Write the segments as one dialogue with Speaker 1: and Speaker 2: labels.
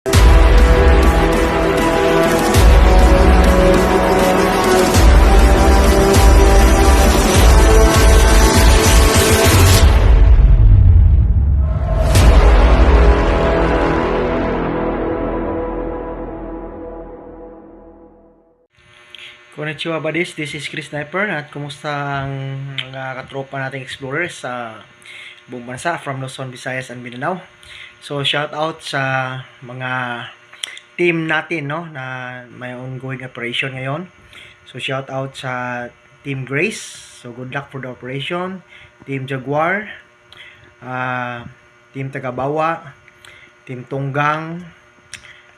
Speaker 1: Konnichiwa buddies, this is Chris Sniper at kumusta ang mga katropa nating explorers sa buong bansa from Luzon, Visayas and Mindanao. So shout out sa mga team natin na may ongoing operation ngayon. So shout out sa Team Grace. So good luck for the operation. Team Jaguar, Team Tagabawa, Team Tunggang,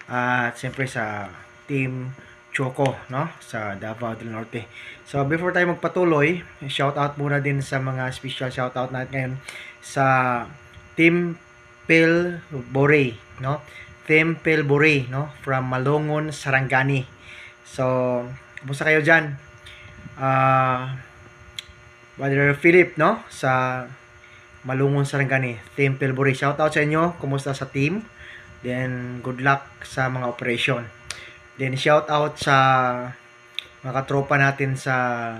Speaker 1: at siyempre sa Team Choco sa Davao del Norte. So before tayo magpatuloy, shout out muna din sa mga special shout out natin ngayon sa Team Pilbore, Team Pilbore, from Malungon, Sarangani. So kumusta kayo diyan? Brother Philip, sa Malungon, Sarangani, Team Pilbore. Shout out sa inyo. Kumusta sa team? Then good luck sa mga operation. Then shout out sa mga katropa natin sa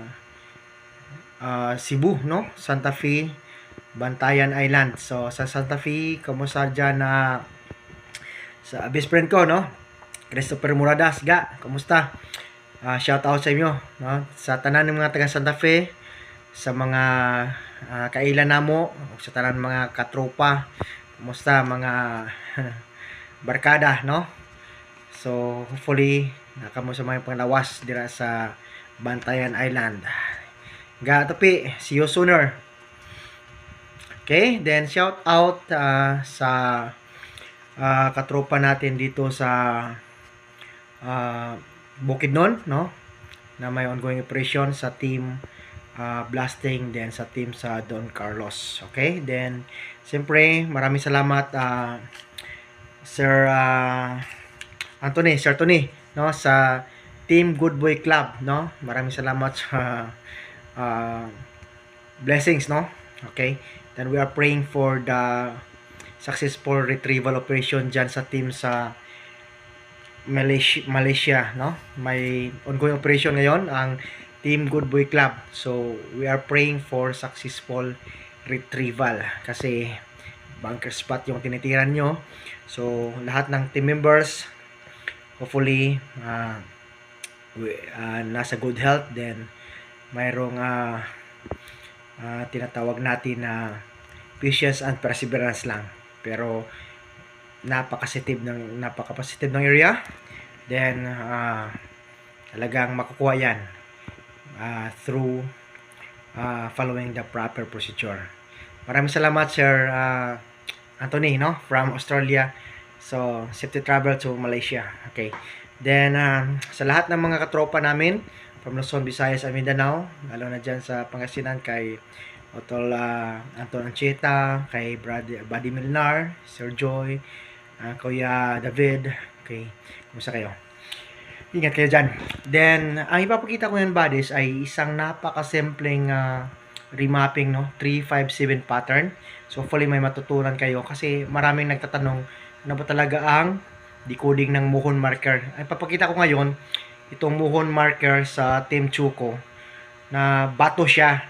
Speaker 1: Cebu, Santa Fe, Bantayan Island. So sa Santa Fe, kumusta dyan sa best friend ko, Christopher Muradas, kumusta? Shout out sa inyo, sa tanan ng mga taga Santa Fe, sa mga kailan namo, sa tanan mga katropa, kumusta mga barkada, So, hopefully, nakamo sa mga panglawas dira sa Bantayan Island. Tapi, see you sooner. Okay, then shout out sa katropa natin dito sa Bukidnon, na may ongoing operation sa team blasting, then sa team sa Don Carlos. Okay, then siyempre, maraming salamat Sir Tony, sa Team Good Boy Club, Maraming salamat sa blessings, Okay? Then we are praying for the successful retrieval operation dyan sa team sa Malaysia, May ongoing operation ngayon ang Team Good Boy Club. So, we are praying for successful retrieval kasi bunker spot yung tinitiran nyo. So, lahat ng team members hopefully nasa good health, then mayroong tinatawag natin na patience and perseverance lang, pero napaka-positive ng area, then talagang makukuha yan through following the proper procedure. Maraming salamat Sir Anthony, from Australia. So, safety travel to Malaysia. Okay. Then, sa lahat ng mga katropa namin from Luzon, Visayas, and Mindanao, lalo na dyan sa Pangasinan kay Otol Anton Ancheta, kay Buddy Milnar, Sir Joy, Kuya David. Okay. Kumusta kayo? Ingat kayo dyan. Then, ang ipapakita ko yan, buddies, ay isang napakasimpleng remapping, 357 pattern. So, hopefully may matutunan kayo kasi maraming nagtatanong ano ba talaga ang decoding ng muhon marker. Ay papakita ko ngayon itong muhon marker sa Team Choco na bato siya,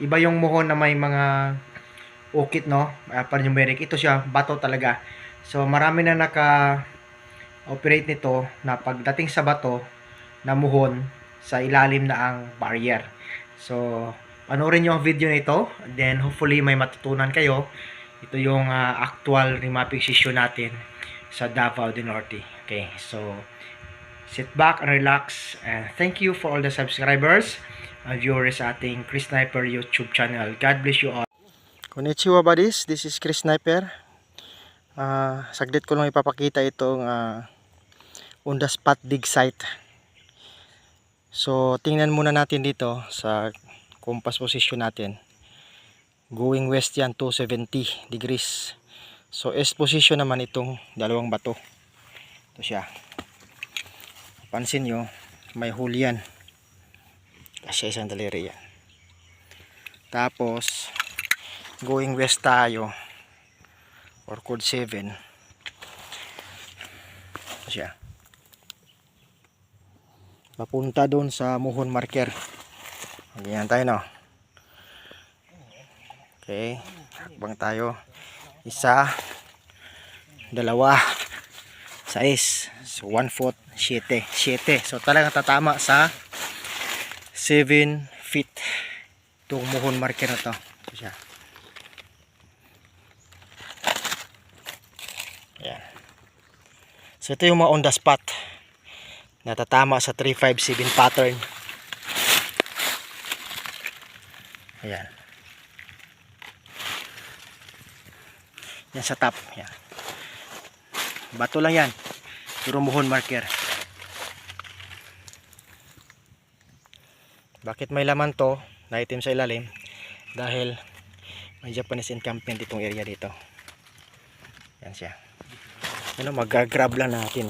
Speaker 1: Iba yung muhon na may mga ukit, panumeric. Ito siya, bato talaga. So marami na naka-operate nito na pagdating sa bato na muhon, sa ilalim na ang barrier. So panoorin niyo ang video nito, then hopefully may matutunan kayo. Ito yung actual remapping session natin sa Davao del Norte. Okay, so sit back and relax, and thank you for all the subscribers and viewers sa ating Chris Sniper YouTube channel. God bless you all. Konnichiwa buddies, this is Chris Sniper. Saglit ko lang ipapakita itong on the spot dig site. So tingnan muna natin dito sa compass position natin. Going west yan, 270 degrees. So S position naman itong dalawang bato. Ito siya. Pansin nyo, may hole yan. Kasi isang daliri yan. Tapos, going west tayo. Or code 7. siya. Papunta doon sa muhon marker. Ganyan tayo, no? Okay, hakbang tayo. 1, 2, 6. So 1 foot, 7. So talagang tatama sa 7 feet itong muhon marker na to. Ito siya. Ayan. So ito yung mga on the spot. Natatama sa 357 pattern. Ayan. Yan sa top. Yan. Bato lang yan. Puro muhon marker. Bakit may laman to na itim sa ilalim? Dahil may Japanese encampment itong area dito. Yan siya. Ano, mag-grab lang natin.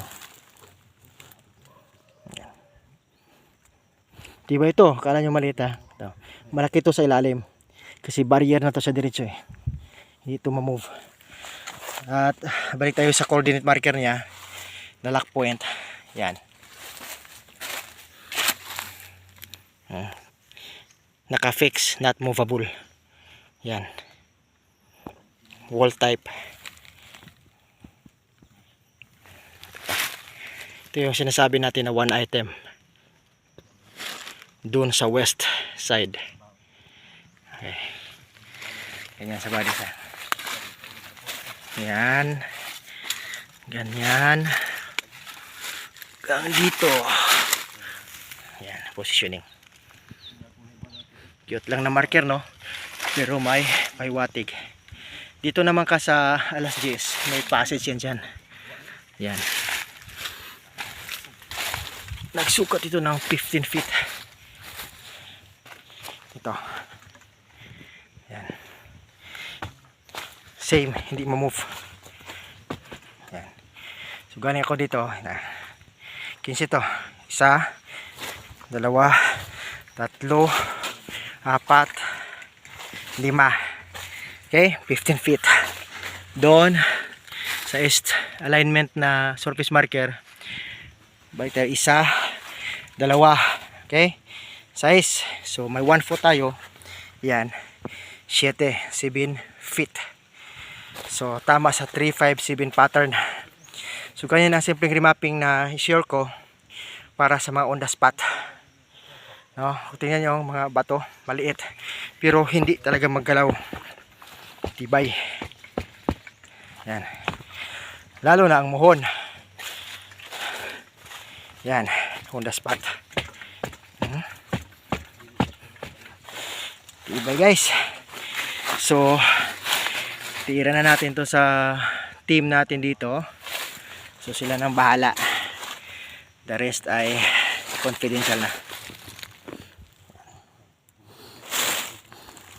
Speaker 1: Yan. Diba ito? Kala nyo maliit ha? Ito. Malaki to sa ilalim. Kasi barrier na to sa diretso eh. Hindi ito ma-move. At balik tayo sa coordinate marker niya na lock point. Yan. Naka-fix, not movable. Yan. Wall type. Ito yung sinasabi natin na one item. Doon sa west side. Okay. Ganyan sa body sa. Yan. Ganyan. Hanggang dito. Yan, positioning. Cute lang na marker, no? Pero may watig. Dito naman ka sa alas 10, may passage yan dyan. Yan. Nagsukat ito ng 15 feet. Ito. Yan. Same, hindi ma-move. Yan. So galing ako dito. 15 to. 1, 2, 3, 4, 5, 5. Okay, 15 feet. Doon sa east alignment na surface marker. Balik tayo 1, 2. Okay? 6. So may 1 foot tayo. Yan. 7 feet. So tama sa 357 pattern. So ganyan ang simpleng remapping na i-share ko para sa mga on the spot. No, tingnan niyo yung mga bato, maliit pero hindi talaga maggalaw. Tibay. Yan. Lalo na ang muhon. Yan, on the spot. Tibay guys. So tira na natin to sa team natin dito. So sila nang bahala. The rest ay confidential na.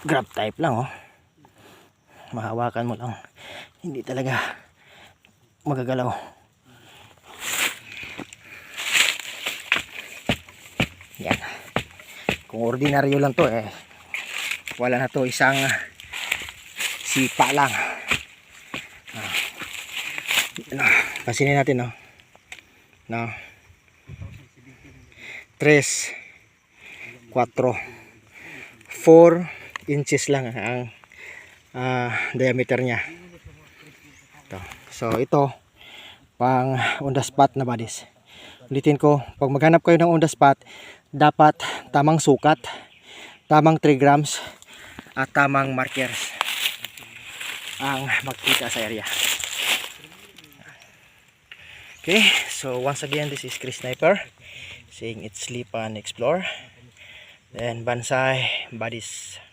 Speaker 1: Grab type lang, oh. Mahawakan mo lang. Hindi talaga magagalaw. Yan. Kung ordinaryo lang to eh, wala na to, isang sipa lang. Pasinin natin, no. No. 3, 4, 4 inches lang ang diameter niya. Ito. So ito pang on the spot na bodies. Ulitin ko, pag maghanap kayo ng on the spot, dapat tamang sukat, tamang 3 grams at tamang markers ang magkita sa area. Okay, so once again, this is Chris Sniper saying it's sleep and explore. Then Bansai Buddies.